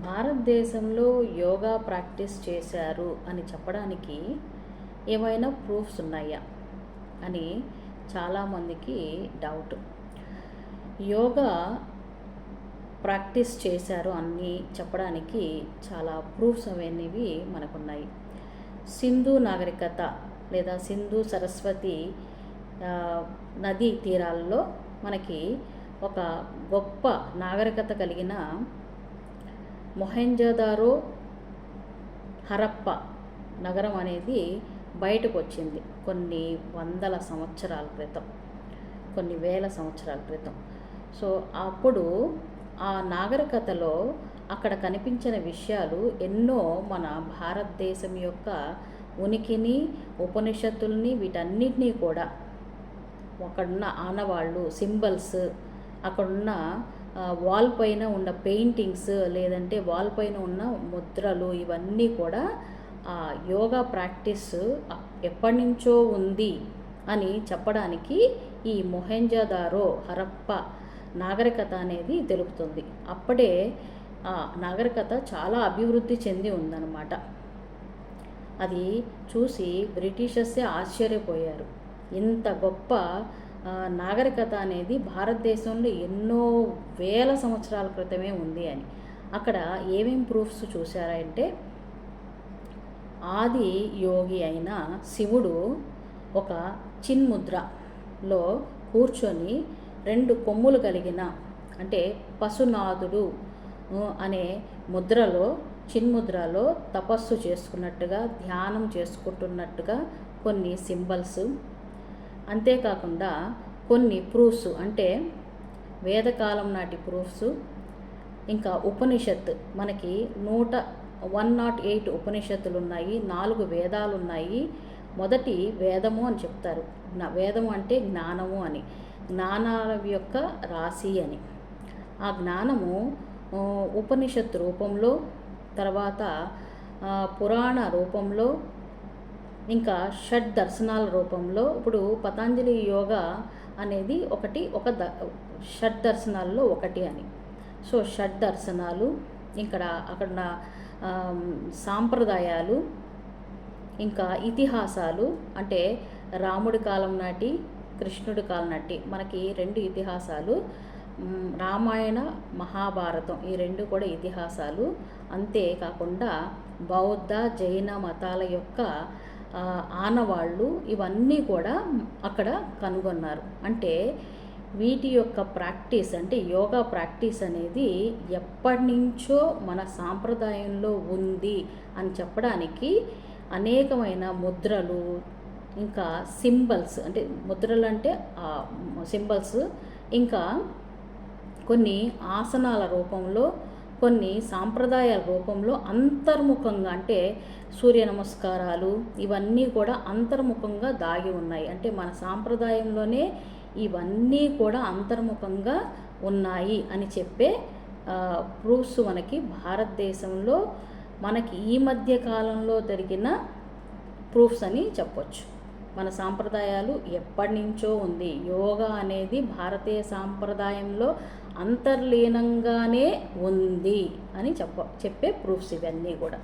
భారతదేశంలో యోగా ప్రాక్టీస్ చేశారు అని చెప్పడానికి ఏమైనా ప్రూఫ్స్ ఉన్నాయా అని చాలామందికి డౌట్. యోగా ప్రాక్టీస్ చేశారు అని చెప్పడానికి చాలా ప్రూఫ్స్ అనేవి మనకున్నాయి. సింధు నాగరికత లేదా సింధు సరస్వతి నదీ తీరాల్లో మనకి ఒక గొప్ప నాగరికత కలిగిన మొహెంజోదారో హరప్ప నగరం అనేది బయటకు వచ్చింది కొన్ని వందల సంవత్సరాల క్రితం, కొన్ని వేల సంవత్సరాల క్రితం. సో అప్పుడు ఆ నాగరికతలో అక్కడ కనిపించిన విషయాలు ఎన్నో మన భారతదేశం యొక్క ఉనికిని, ఉపనిషత్తుల్ని, వీటన్నిటినీ కూడా అక్కడున్న ఆనవాళ్ళు, సింబల్స్, అక్కడున్న వాల్ పైన ఉన్న పెయింటింగ్స్, లేదంటే వాల్ పైన ఉన్న ముద్రలు, ఇవన్నీ కూడా ఆ యోగా ప్రాక్టీస్ ఎప్పటి నుంచో ఉంది అని చెప్పడానికి ఈ మొహెంజోదారో హరప్ప నాగరికత అనేది తెలుపుతుంది. అప్పుడే ఆ నాగరికత చాలా అభివృద్ధి చెంది ఉందన్నమాట. అది చూసి బ్రిటిషర్సే ఆశ్చర్యపోయారు. ఇంత గొప్ప నాగరికత అనేది భారతదేశంలో ఎన్నో వేల సంవత్సరాల క్రితమే ఉంది అని. అక్కడ ఏమేం ప్రూఫ్స్ చూశారంటే, ఆది యోగి అయిన శివుడు ఒక చిన్ముద్రలో కూర్చొని 2 కొమ్ములు కలిగిన, అంటే పశునాథుడు అనే ముద్రలో, చిన్ముద్రలో తపస్సు చేసుకున్నట్టుగా, ధ్యానం చేసుకుంటున్నట్టుగా కొన్ని సింబల్స్, అంతేకాకుండా కొన్ని ప్రూఫ్స్, అంటే వేదకాలం నాటి ప్రూఫ్స్, ఇంకా ఉపనిషత్, మనకి 108 ఉపనిషత్తులు ఉన్నాయి, 4 వేదాలు ఉన్నాయి. మొదటి వేదము అని చెప్తారు. వేదము అంటే జ్ఞానము అని, జ్ఞానాల యొక్క రాశి అని. ఆ జ్ఞానము ఉపనిషత్తు రూపంలో, తర్వాత పురాణ రూపంలో, ఇంకా షడ్ దర్శనాల రూపంలో. ఇప్పుడు పతంజలి యోగా అనేది ఒక షడ్ దర్శనాల్లో ఒకటి అని. సో షడ్ దర్శనాలు, అక్కడ సాంప్రదాయాలు, ఇంకా ఇతిహాసాలు, అంటే రాముడి కాలం నాటి, కృష్ణుడి కాలం నాటి మనకి 2 ఇతిహాసాలు, రామాయణ, మహాభారతం, ఈ 2 కూడా ఇతిహాసాలు. అంతేకాకుండా బౌద్ధ, జైన మతాల యొక్క ఆనవాళ్ళు, ఇవన్నీ కూడా అక్కడ కనుగొన్నారు. అంటే వీటి యొక్క ప్రాక్టీస్, అంటే యోగా ప్రాక్టీస్ అనేది ఎప్పటి నుంచో మన సాంప్రదాయంలో ఉంది అని చెప్పడానికి అనేకమైన ముద్రలు, ఇంకా సింబల్స్, అంటే ముద్రలు అంటే సింబల్స్, ఇంకా కొన్ని ఆసనాల రూపంలో, కొన్ని సాంప్రదాయాల రూపంలో అంతర్ముఖంగా, అంటే సూర్య నమస్కారాలు, ఇవన్నీ కూడా అంతర్ముఖంగా దాగి ఉన్నాయి. అంటే మన సాంప్రదాయంలోనే ఇవన్నీ కూడా అంతర్ముఖంగా ఉన్నాయి అని చెప్పే ప్రూఫ్స్ మనకి భారతదేశంలో మనకి ఈ మధ్య కాలంలో జరిగిన ప్రూఫ్స్ అని చెప్పొచ్చు. మన సాంప్రదాయాలు ఎప్పటి నుంచో ఉంది. యోగా అనేది భారతీయ సాంప్రదాయంలో అంతర్లీనంగానే ఉంది అని చెప్పే ప్రూఫ్స్ ఇవన్నీ కూడా.